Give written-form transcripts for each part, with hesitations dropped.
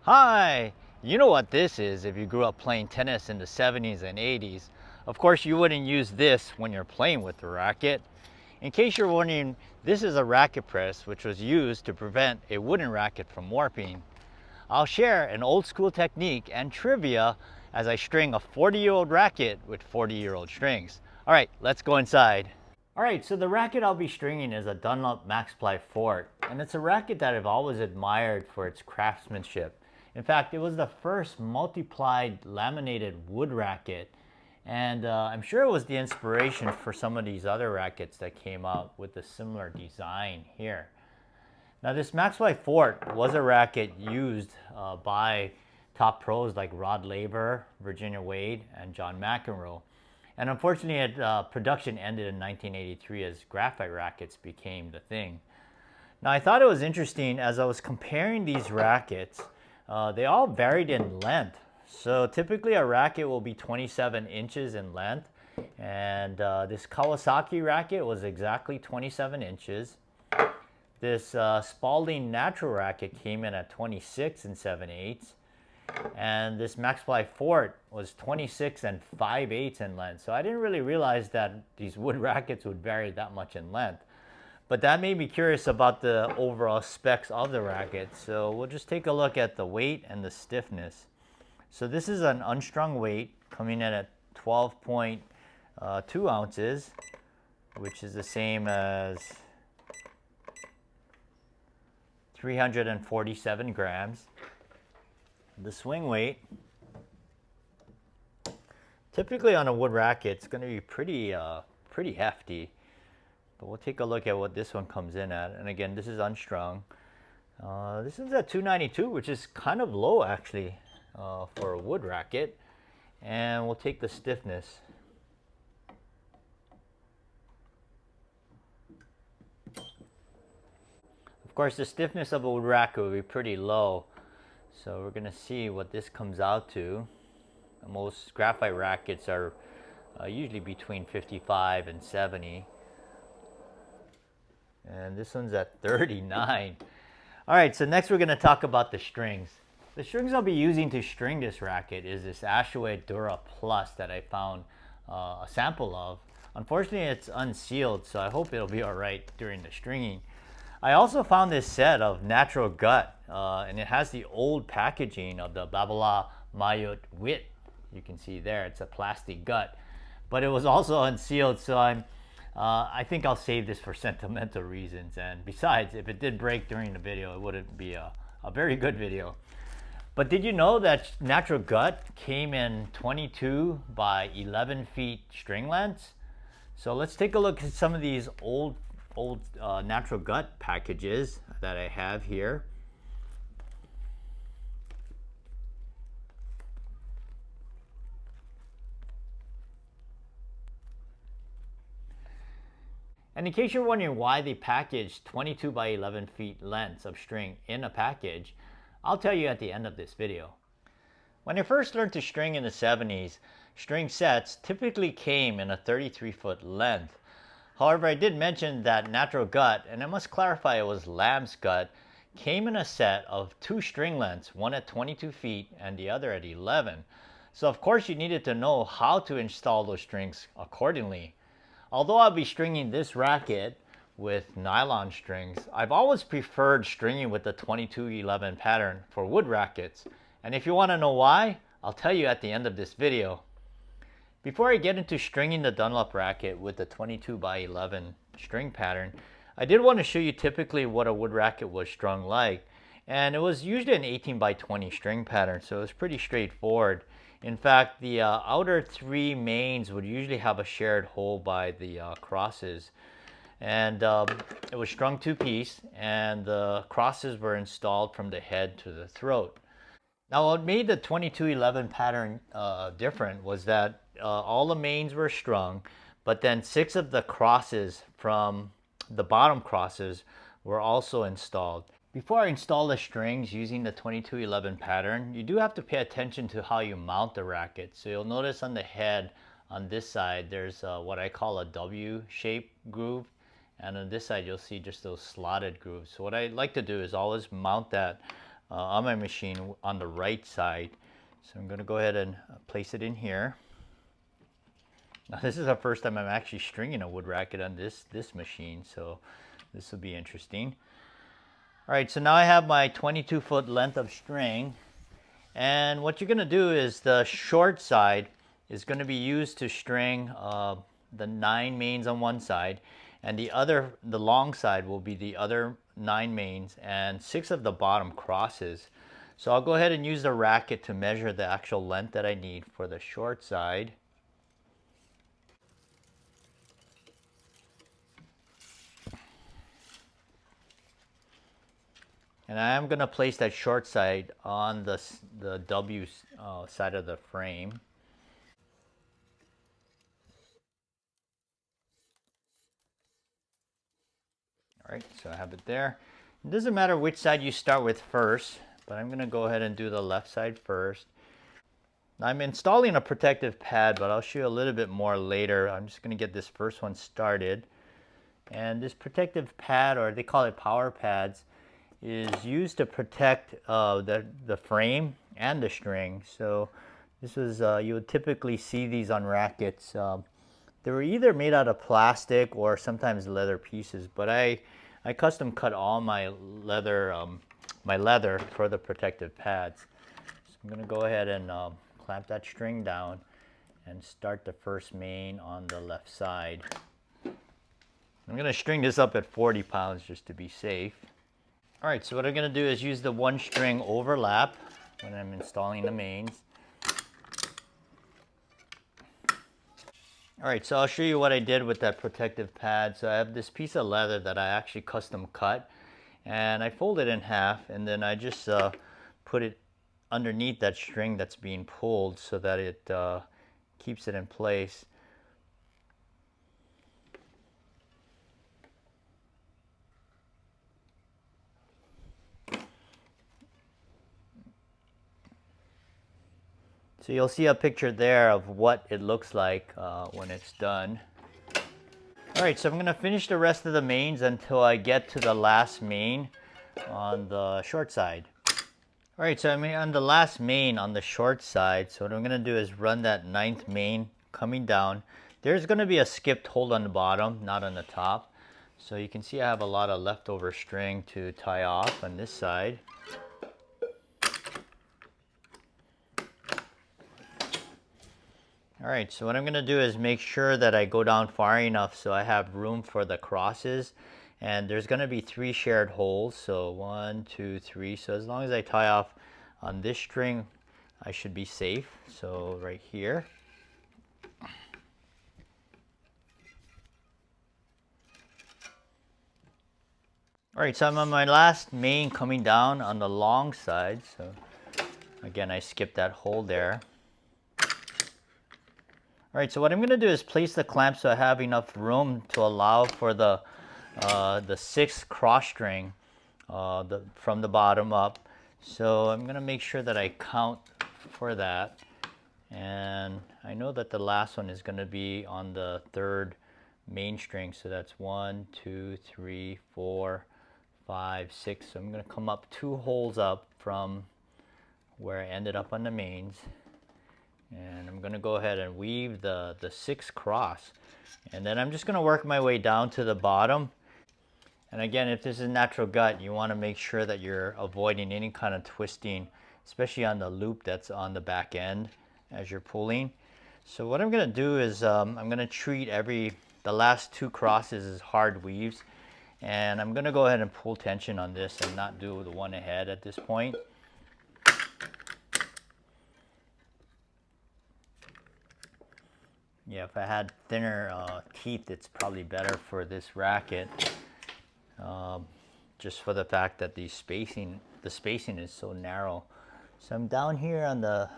Hi! You know what this is if you grew up playing tennis in the 70s and 80s. Of course, you wouldn't use this when you're playing with the racket. In case you're wondering, this is a racket press which was used to prevent a wooden racket from warping. I'll share an old school technique and trivia as I string a 40-year-old racket with 40-year-old strings. All right, let's go inside. All right, so the racket I'll be stringing is a Dunlop Maxply Fort, and it's a racket that I've always admired for its craftsmanship. In fact, it was the first multi-plied laminated wood racket, and I'm sure it was the inspiration for some of these other rackets that came out with a similar design here. Now, this Maxply Fort was a racket used by top pros like Rod Laver, Virginia Wade, and John McEnroe. And unfortunately, production ended in 1983 as graphite rackets became the thing. Now, I thought it was interesting as I was comparing these rackets, they all varied in length. So typically a racket will be 27 inches in length, and this Kawasaki racket was exactly 27 inches. This Spalding Natural racket came in at 26 and 7/8, and this Maxply Fort was 26 and 5/8 in length. So I didn't really realize that these wood rackets would vary that much in length. But that made me curious about the overall specs of the racket. So we'll just take a look at the weight and the stiffness. So this is an unstrung weight coming in at 12.2 ounces, which is the same as 347 grams. The swing weight, typically on a wood racket, it's going to be pretty hefty. But we'll take a look at what this one comes in at. And again, this is unstrung. This is at 292, which is kind of low actually for a wood racket. And we'll take the stiffness. Of course, the stiffness of a wood racket will be pretty low. So we're going to see what this comes out to. Most graphite rackets are usually between 55 and 70. And this one's at 39. All right, so next we're going to talk about the strings. The strings I'll be using to string this racket is this Ashaway Dura Plus that I found a sample of. Unfortunately, it's unsealed, so I hope it'll be all right during the stringing. I also found this set of natural gut, and it has the old packaging of the Babala Mayut Wit. You can see there, it's a plastic gut. But it was also unsealed, so I think I'll save this for sentimental reasons. And besides, if it did break during the video, it wouldn't be a very good video. But did you know that natural gut came in 22 by 11 feet string lengths? So let's take a look at some of these old natural gut packages that I have here. And in case you're wondering why they packaged 22 by 11 feet lengths of string in a package, I'll tell you at the end of this video. When I first learned to string in the 70s, string sets typically came in a 33-foot length. However, I did mention that natural gut, and I must clarify it was lamb's gut, came in a set of two string lengths, one at 22 feet and the other at 11. So of course you needed to know how to install those strings accordingly. Although I'll be stringing this racket with nylon strings, I've always preferred stringing with the 22-11 pattern for wood rackets. And if you want to know why, I'll tell you at the end of this video. Before I get into stringing the Dunlop racket with the 22 by 11 string pattern, I did want to show you typically what a wood racket was strung like. And it was usually an 18 by 20 string pattern, so it was pretty straightforward. In fact, the outer three mains would usually have a shared hole by the crosses. And it was strung two-piece, and the crosses were installed from the head to the throat. Now, what made the 22-11 pattern different was that all the mains were strung, but then 6 of the crosses from the bottom crosses were also installed. Before I install the strings using the 22-11 pattern, you do have to pay attention to how you mount the racket. So you'll notice on the head on this side, there's what I call a W-shaped groove. And on this side, you'll see just those slotted grooves. So what I like to do is always mount that on my machine on the right side. So I'm going to go ahead and place it in here. Now this is the first time I'm actually stringing a wood racket on this machine, so this will be interesting. All right, so now I have my 22-foot length of string, and what you're going to do is the short side is going to be used to string the 9 mains on one side, and the long side will be the other 9 mains and 6 of the bottom crosses. So I'll go ahead and use the racket to measure the actual length that I need for the short side. And I am going to place that short side on the W side of the frame. All right, so I have it there. It doesn't matter which side you start with first, but I'm going to go ahead and do the left side first. Now I'm installing a protective pad, but I'll show you a little bit more later. I'm just going to get this first one started. And this protective pad, or they call it power pads, is used to protect the frame and the string. So this was, you would typically see these on rackets. They were either made out of plastic or sometimes leather pieces, but I custom cut all my leather for the protective pads. So I'm going to go ahead and clamp that string down and start the first main on the left side. I'm going to string this up at 40 pounds just to be safe. All right, so what I'm going to do is use the one string overlap when I'm installing the mains. All right, so I'll show you what I did with that protective pad. So I have this piece of leather that I actually custom cut, and I fold it in half, and then I just put it underneath that string that's being pulled so that it keeps it in place. So you'll see a picture there of what it looks like when it's done. All right, so I'm going to finish the rest of the mains until I get to the last main on the short side. All right, so I'm on the last main on the short side. So what I'm going to do is run that 9th main coming down. There's going to be a skipped hold on the bottom, not on the top. So you can see I have a lot of leftover string to tie off on this side. All right, so what I'm going to do is make sure that I go down far enough so I have room for the crosses. And there's going to be 3 shared holes, so 1, 2, 3. So as long as I tie off on this string, I should be safe. So right here. All right, so I'm on my last main coming down on the long side. So again, I skipped that hole there. All right, so what I'm going to do is place the clamp so I have enough room to allow for the 6th cross string from the bottom up. So I'm going to make sure that I count for that. And I know that the last one is going to be on the 3rd main string. So that's 1, 2, 3, 4, 5, 6. So I'm going to come up 2 holes up from where I ended up on the mains. And I'm going to go ahead and weave the 6th cross. And then I'm just going to work my way down to the bottom. And again, if this is natural gut, you want to make sure that you're avoiding any kind of twisting, especially on the loop that's on the back end as you're pulling. So what I'm going to do is I'm going to treat the last 2 crosses as hard weaves. And I'm going to go ahead and pull tension on this and not do the one ahead at this point. Yeah, if I had thinner teeth, it's probably better for this racket. Just for the fact that the spacing is so narrow. So I'm down here on the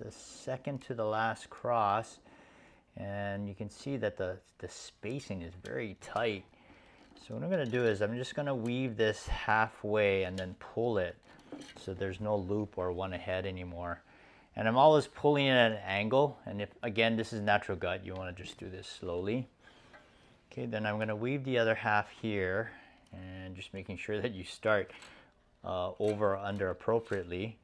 second to the last cross, and you can see that the spacing is very tight. So what I'm going to do is I'm just going to weave this halfway and then pull it so there's no loop or one ahead anymore. And I'm always pulling it at an angle, and if, again, this is natural gut, you want to just do this slowly. Okay, then I'm going to weave the other half here, and just making sure that you start over or under appropriately.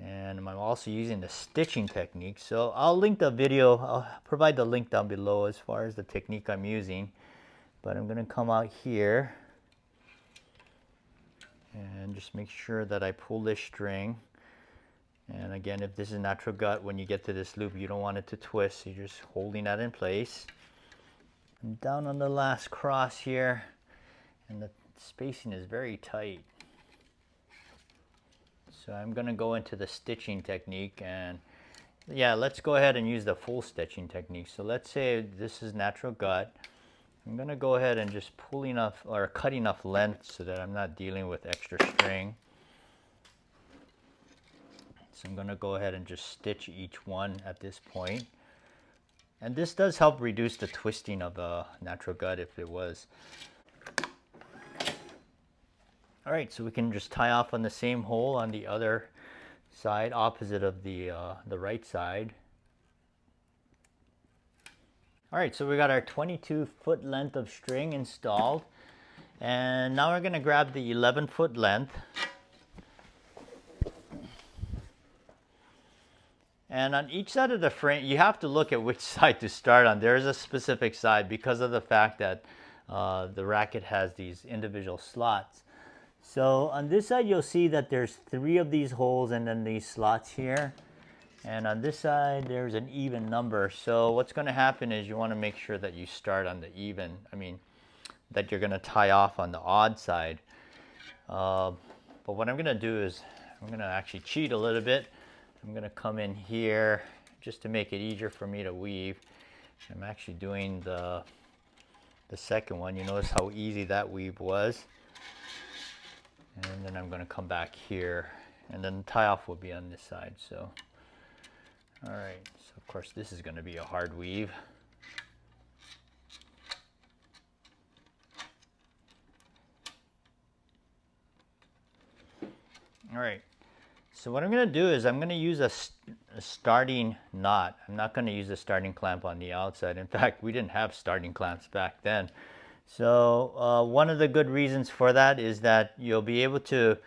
And I'm also using the stitching technique. So I'll link the video, I'll provide the link down below as far as the technique I'm using. But I'm going to come out here and just make sure that I pull this string. And again, if this is natural gut, when you get to this loop, you don't want it to twist. So you're just holding that in place. And down on the last cross here, and the spacing is very tight. So I'm going to go into the stitching technique, and yeah, let's go ahead and use the full stitching technique. So let's say this is natural gut. I'm going to go ahead and just pull enough or cut enough length so that I'm not dealing with extra string. So I'm going to go ahead and just stitch each one at this point. And this does help reduce the twisting of a natural gut if it was. All right, so we can just tie off on the same hole on the other side, opposite of the right side. All right, so we got our 22-foot length of string installed. And now we're going to grab the 11-foot length. And on each side of the frame, you have to look at which side to start on. There is a specific side because of the fact that the racket has these individual slots. So on this side, you'll see that there's 3 of these holes and then these slots here. And on this side, there's an even number. So what's going to happen is you want to make sure that you start on the that you're going to tie off on the odd side. But what I'm going to do is I'm going to actually cheat a little bit. I'm going to come in here just to make it easier for me to weave. I'm actually doing the second one. You notice how easy that weave was. And then I'm going to come back here, and then the tie off will be on this side. So, all right. So of course this is going to be a hard weave. All right. So what I'm going to do is I'm going to use a starting knot. I'm not going to use a starting clamp on the outside. In fact, we didn't have starting clamps back then. So one of the good reasons for that is that you'll be able to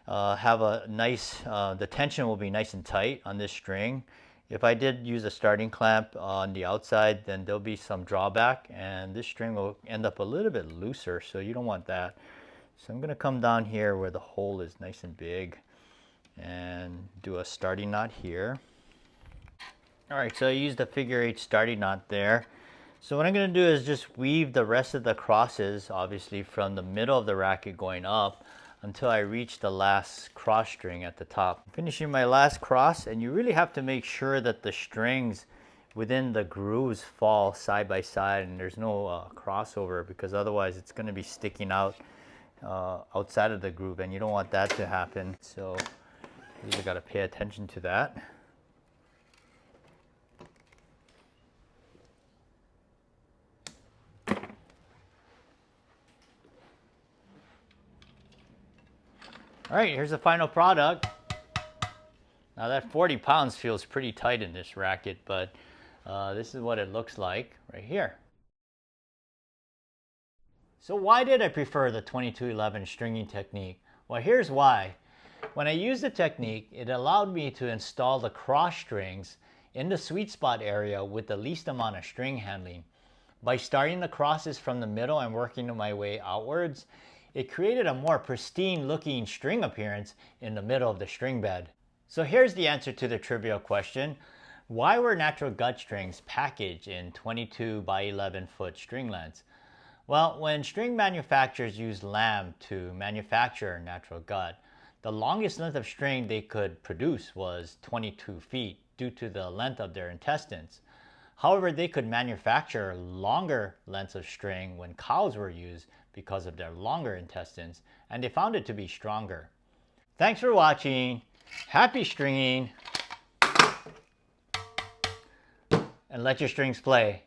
have a nice, the tension will be nice and tight on this string. If I did use a starting clamp on the outside, then there'll be some drawback and this string will end up a little bit looser, so you don't want that. So I'm going to come down here where the hole is nice and big and do a starting knot here. All right, so I used a figure-8 starting knot there. So what I'm going to do is just weave the rest of the crosses, obviously from the middle of the racket going up until I reach the last cross string at the top. Finishing my last cross, and you really have to make sure that the strings within the grooves fall side by side and there's no crossover, because otherwise it's going to be sticking out outside of the groove, and you don't want that to happen. So you really got to pay attention to that. All right, here's the final product. Now that 40 pounds feels pretty tight in this racket, but this is what it looks like right here. So why did I prefer the 2211 stringing technique? Well, here's why. When I used the technique, it allowed me to install the cross strings in the sweet spot area with the least amount of string handling. By starting the crosses from the middle and working my way outwards, it created a more pristine looking string appearance in the middle of the string bed. So here's the answer to the trivial question. Why were natural gut strings packaged in 22 by 11 foot string lengths? Well, when string manufacturers used lamb to manufacture natural gut, the longest length of string they could produce was 22 feet due to the length of their intestines. However, they could manufacture longer lengths of string when cows were used because of their longer intestines, and they found it to be stronger. Thanks for watching. Happy stringing, and let your strings play.